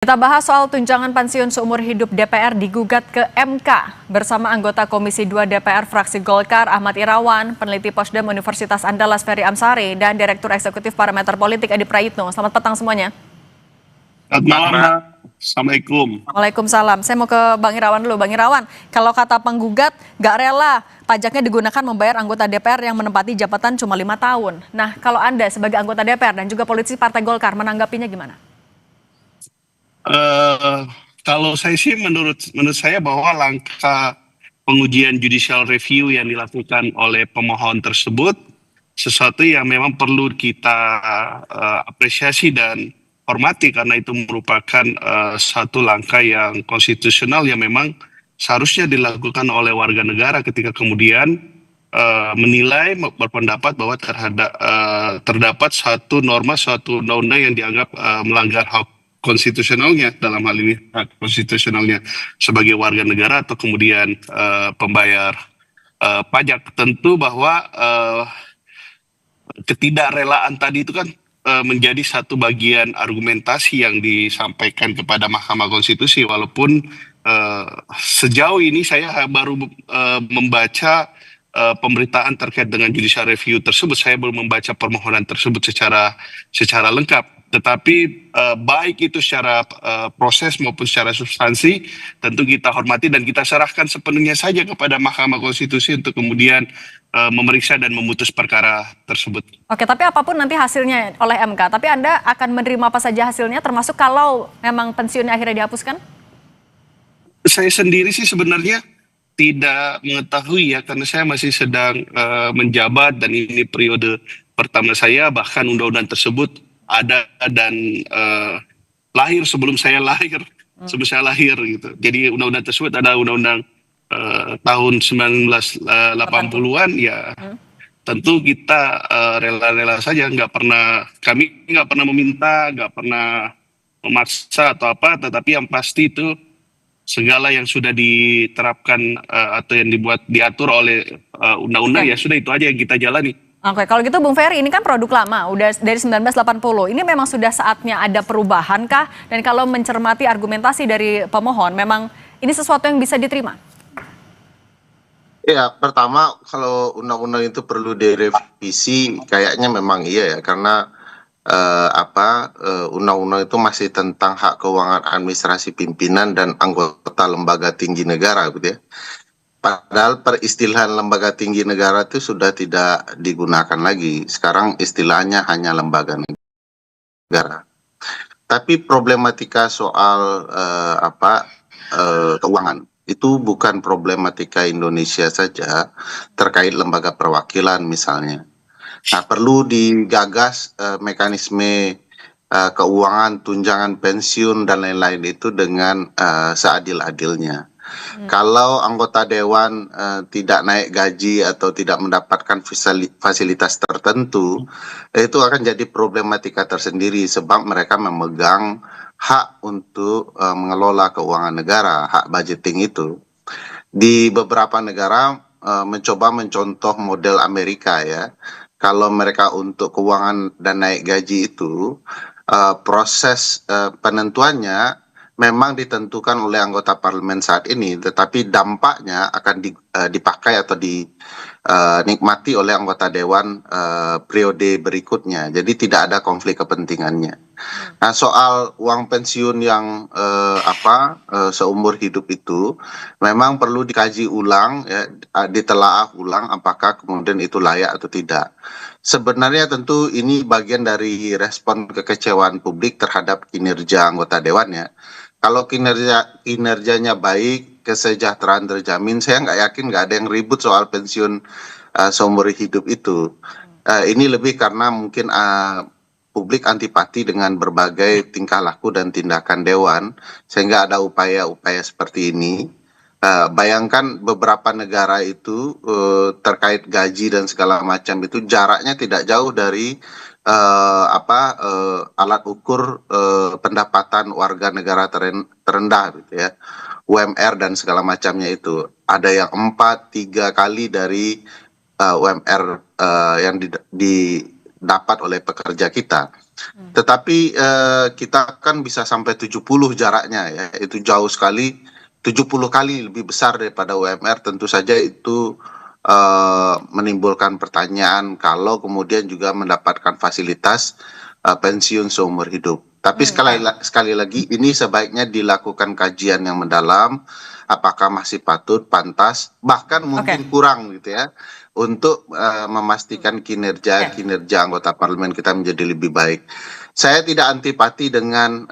Kita bahas soal tunjangan pensiun seumur hidup DPR digugat ke MK bersama anggota Komisi 2 DPR fraksi Golkar Ahmad Irawan, peneliti Posdem Universitas Andalas Ferry Amsari, dan Direktur Eksekutif Parameter Politik Edi Prayitno. Selamat petang semuanya. Selamat malam, Mbak. Assalamualaikum. Waalaikumsalam. Saya mau ke Bang Irawan dulu. Bang Irawan, kalau kata penggugat gak rela pajaknya digunakan membayar anggota DPR yang menempati jabatan cuma 5 tahun. Nah, kalau Anda sebagai anggota DPR dan juga politisi Partai Golkar menanggapinya gimana? Kalau saya sih menurut saya bahwa langkah pengujian judicial review yang dilakukan oleh pemohon tersebut sesuatu yang memang perlu kita apresiasi dan hormati, karena itu merupakan satu langkah yang konstitusional yang memang seharusnya dilakukan oleh warga negara ketika kemudian menilai, berpendapat bahwa terdapat satu norma, suatu undang-undang yang dianggap melanggar hak konstitusionalnya, dalam hal ini hak konstitusionalnya sebagai warga negara atau kemudian pembayar pajak. Tentu bahwa ketidakrelaan tadi itu kan menjadi satu bagian argumentasi yang disampaikan kepada Mahkamah Konstitusi, walaupun sejauh ini saya baru membaca pemberitaan terkait dengan judicial review tersebut. Saya belum membaca permohonan tersebut secara lengkap. Tetapi baik itu secara proses maupun secara substansi, tentu kita hormati dan kita serahkan sepenuhnya saja kepada Mahkamah Konstitusi untuk kemudian memeriksa dan memutus perkara tersebut. Oke, tapi apapun nanti hasilnya oleh MK, tapi Anda akan menerima apa saja hasilnya, termasuk kalau memang pensiunnya akhirnya dihapuskan? Saya sendiri sih sebenarnya tidak mengetahui ya, karena saya masih sedang menjabat dan ini periode pertama saya. Bahkan undang-undang tersebut ada dan lahir sebelum saya lahir, gitu. Jadi undang-undang tersebut ada undang-undang tahun 1980-an ya. Tentu kita rela-rela saja, kami nggak pernah meminta, nggak pernah memaksa atau apa, tetapi yang pasti itu segala yang sudah diterapkan atau yang diatur oleh undang-undang, ya sudah, itu aja yang kita jalani. Oke, kalau gitu Bung Ferry, ini kan produk lama, udah dari 1980. Ini memang sudah saatnya ada perubahan kah? Dan kalau mencermati argumentasi dari pemohon, memang ini sesuatu yang bisa diterima? Ya, pertama kalau undang-undang itu perlu direvisi, kayaknya memang iya ya, karena undang-undang itu masih tentang hak keuangan administrasi pimpinan dan anggota lembaga tinggi negara, gitu ya. Padahal peristilahan lembaga tinggi negara itu sudah tidak digunakan lagi. Sekarang istilahnya hanya lembaga negara. Tapi problematika soal keuangan itu bukan problematika Indonesia saja, terkait lembaga perwakilan misalnya. Nah, perlu digagas mekanisme keuangan, tunjangan pensiun dan lain-lain itu dengan seadil-adilnya. Kalau anggota dewan tidak naik gaji atau tidak mendapatkan fasilitas tertentu, itu akan jadi problematika tersendiri, sebab mereka memegang hak untuk mengelola keuangan negara, hak budgeting itu. Di beberapa negara mencoba mencontoh model Amerika ya. Kalau mereka untuk keuangan dan naik gaji itu, proses penentuannya memang ditentukan oleh anggota parlemen saat ini, tetapi dampaknya akan dipakai atau dinikmati oleh anggota dewan periode berikutnya. Jadi tidak ada konflik kepentingannya. Nah, soal uang pensiun yang seumur hidup itu memang perlu dikaji ulang, ya, ditelaah ulang apakah kemudian itu layak atau tidak. Sebenarnya tentu ini bagian dari respon kekecewaan publik terhadap kinerja anggota dewan ya. Kalau kinerjanya baik, kesejahteraan terjamin, saya nggak yakin nggak ada yang ribut soal pensiun seumur hidup itu. Ini lebih karena mungkin publik antipati dengan berbagai tingkah laku dan tindakan dewan, sehingga ada upaya-upaya seperti ini. Bayangkan beberapa negara itu terkait gaji dan segala macam itu jaraknya tidak jauh dari alat ukur pendapatan warga negara terendah, gitu ya, UMR dan segala macamnya itu. Ada yang 3 kali dari UMR yang dapat oleh pekerja kita. Tetapi kita kan bisa sampai 70 jaraknya ya, itu jauh sekali, 70 kali lebih besar daripada UMR. Tentu saja itu menimbulkan pertanyaan kalau kemudian juga mendapatkan fasilitas pensiun seumur hidup. Tapi sekali lagi ini sebaiknya dilakukan kajian yang mendalam, apakah masih patut, pantas, bahkan mungkin kurang gitu ya, untuk memastikan kinerja anggota parlemen kita menjadi lebih baik. Saya tidak antipati dengan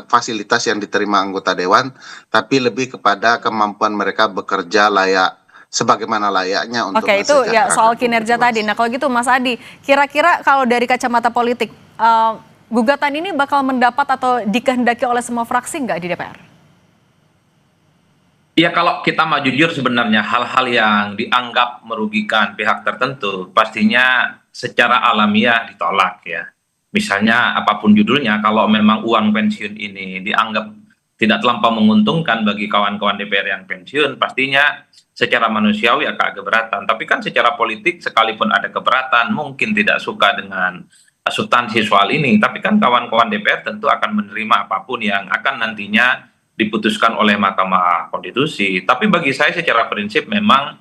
fasilitas yang diterima anggota dewan, tapi lebih kepada kemampuan mereka bekerja sebagaimana layaknya untuk itu ya soal kinerja tadi. Nah kalau gitu Mas Adi, kira-kira kalau dari kacamata politik, gugatan ini bakal mendapat atau dikehendaki oleh semua fraksi nggak di DPR? Ya kalau kita mau jujur sebenarnya hal-hal yang dianggap merugikan pihak tertentu pastinya secara alamiah ditolak ya. Misalnya apapun judulnya, kalau memang uang pensiun ini dianggap tidak terlampau menguntungkan bagi kawan-kawan DPR yang pensiun, pastinya secara manusiawi agak keberatan. Tapi kan secara politik sekalipun ada keberatan, mungkin tidak suka dengan substansi soal ini, tapi kan kawan-kawan DPR tentu akan menerima apapun yang akan nantinya diputuskan oleh Mahkamah Konstitusi. Tapi bagi saya secara prinsip memang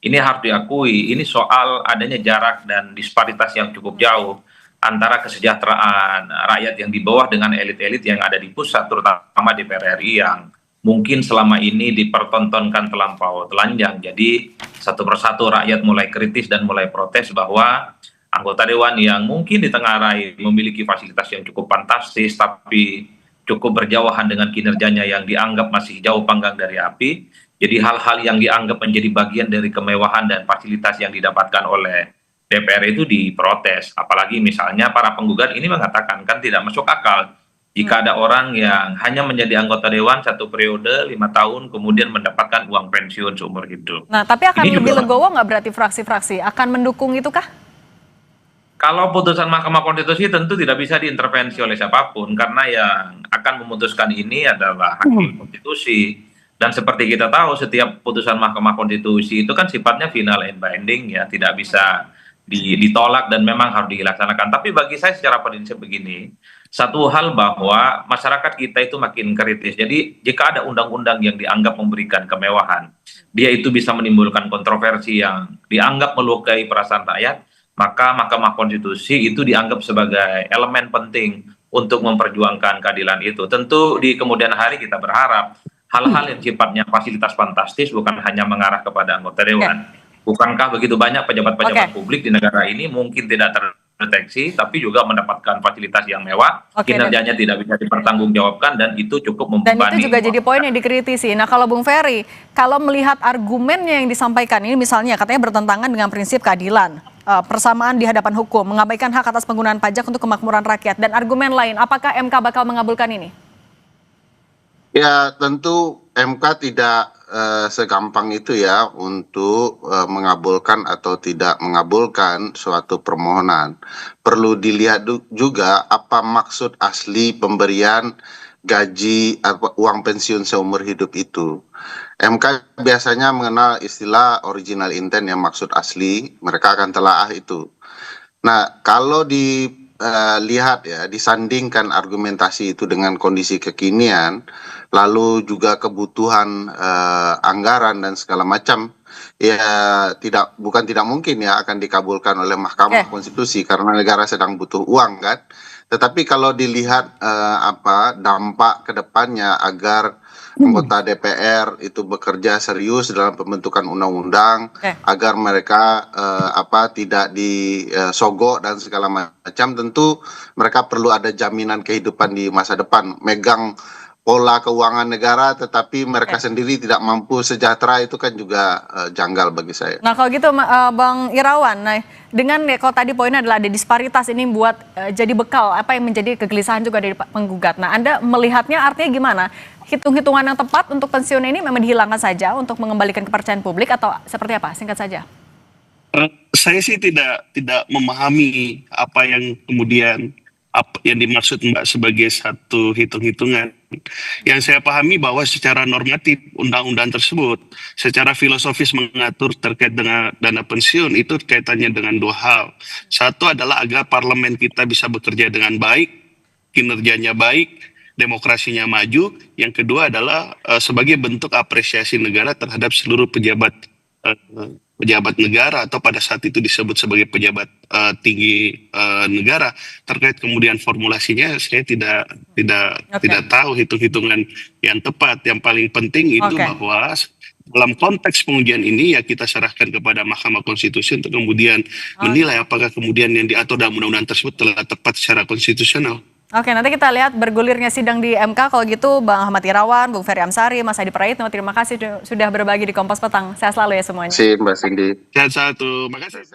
ini harus diakui, ini soal adanya jarak dan disparitas yang cukup jauh antara kesejahteraan rakyat yang di bawah dengan elit-elit yang ada di pusat, terutama DPR RI yang mungkin selama ini dipertontonkan terlampau telanjang. Jadi satu persatu rakyat mulai kritis dan mulai protes bahwa anggota dewan yang mungkin ditengarai memiliki fasilitas yang cukup fantastis tapi cukup berjauhan dengan kinerjanya yang dianggap masih jauh panggang dari api. Jadi hal-hal yang dianggap menjadi bagian dari kemewahan dan fasilitas yang didapatkan oleh DPR itu diprotes. Apalagi misalnya para penggugat ini mengatakan kan tidak masuk akal jika ada orang yang hanya menjadi anggota dewan 1 periode 5 tahun kemudian mendapatkan uang pensiun seumur hidup. Nah tapi akan lebih legowo nggak berarti fraksi-fraksi akan mendukung itu kah? Kalau putusan Mahkamah Konstitusi tentu tidak bisa diintervensi oleh siapapun karena yang akan memutuskan ini adalah hakim konstitusi. Dan seperti kita tahu setiap putusan Mahkamah Konstitusi itu kan sifatnya final and binding ya, tidak bisa ditolak dan memang harus dilaksanakan. Tapi bagi saya secara prinsip begini, satu hal bahwa masyarakat kita itu makin kritis. Jadi jika ada undang-undang yang dianggap memberikan kemewahan, dia itu bisa menimbulkan kontroversi yang dianggap melukai perasaan rakyat, maka Mahkamah Konstitusi itu dianggap sebagai elemen penting untuk memperjuangkan keadilan itu. Tentu di kemudian hari kita berharap hal-hal yang sifatnya fasilitas fantastis bukan hanya mengarah kepada anggota dewan. Bukankah begitu banyak pejabat-pejabat publik di negara ini mungkin tidak terdeteksi tapi juga mendapatkan fasilitas yang mewah, kinerjanya tidak bisa dipertanggungjawabkan dan itu cukup membebani. Dan itu juga jadi poin yang dikritisi. Nah kalau Bung Ferry, kalau melihat argumennya yang disampaikan ini misalnya katanya bertentangan dengan prinsip keadilan, persamaan di hadapan hukum, mengabaikan hak atas penggunaan pajak untuk kemakmuran rakyat, dan argumen lain, apakah MK bakal mengabulkan ini? Ya tentu MK tidak segampang itu ya untuk mengabulkan atau tidak mengabulkan suatu permohonan. Perlu dilihat juga apa maksud asli pemberian gaji atau uang pensiun seumur hidup itu. MK biasanya mengenal istilah original intent yang maksud asli, mereka akan telaah itu. Nah, kalau dilihat ya, disandingkan argumentasi itu dengan kondisi kekinian, lalu juga kebutuhan anggaran dan segala macam, ya bukan tidak mungkin ya akan dikabulkan oleh Mahkamah Konstitusi karena negara sedang butuh uang kan. Tetapi kalau dilihat dampak ke depannya agar anggota DPR itu bekerja serius dalam pembentukan undang-undang, agar mereka tidak disogok dan segala macam, tentu mereka perlu ada jaminan kehidupan di masa depan. Megang pola keuangan negara tetapi mereka sendiri tidak mampu sejahtera, itu kan juga janggal bagi saya. Nah kalau gitu Bang Irawan, nah dengan kalau tadi poinnya adalah ada disparitas ini buat jadi bekal apa yang menjadi kegelisahan juga dari penggugat. Nah Anda melihatnya artinya gimana? Hitung-hitungan yang tepat untuk pensiun ini memang dihilangkan saja untuk mengembalikan kepercayaan publik atau seperti apa? Singkat saja. Saya sih tidak memahami apa yang kemudian yang dimaksud Mbak sebagai satu hitung-hitungan. Yang saya pahami bahwa secara normatif undang-undang tersebut secara filosofis mengatur terkait dengan dana pensiun itu kaitannya dengan dua hal. Satu adalah agar parlemen kita bisa bekerja dengan baik, kinerjanya baik, demokrasinya maju. Yang kedua adalah sebagai bentuk apresiasi negara terhadap seluruh pejabat negara atau pada saat itu disebut sebagai pejabat tinggi negara. Terkait kemudian formulasinya saya tidak tahu hitung-hitungan yang tepat. Yang paling penting itu bahwa dalam konteks pengujian ini ya kita serahkan kepada Mahkamah Konstitusi untuk kemudian menilai apakah kemudian yang diatur dalam undang-undang tersebut telah tepat secara konstitusional. Oke, nanti kita lihat bergulirnya sidang di MK. Kalau gitu, Bang Ahmad Irawan, Bung Ferry Amsari, Mas Adi Praitno, terima kasih sudah berbagi di Kompas Petang. Sehat selalu ya semuanya. Terima kasih Mbak Cindy. Sehat satu, makasih.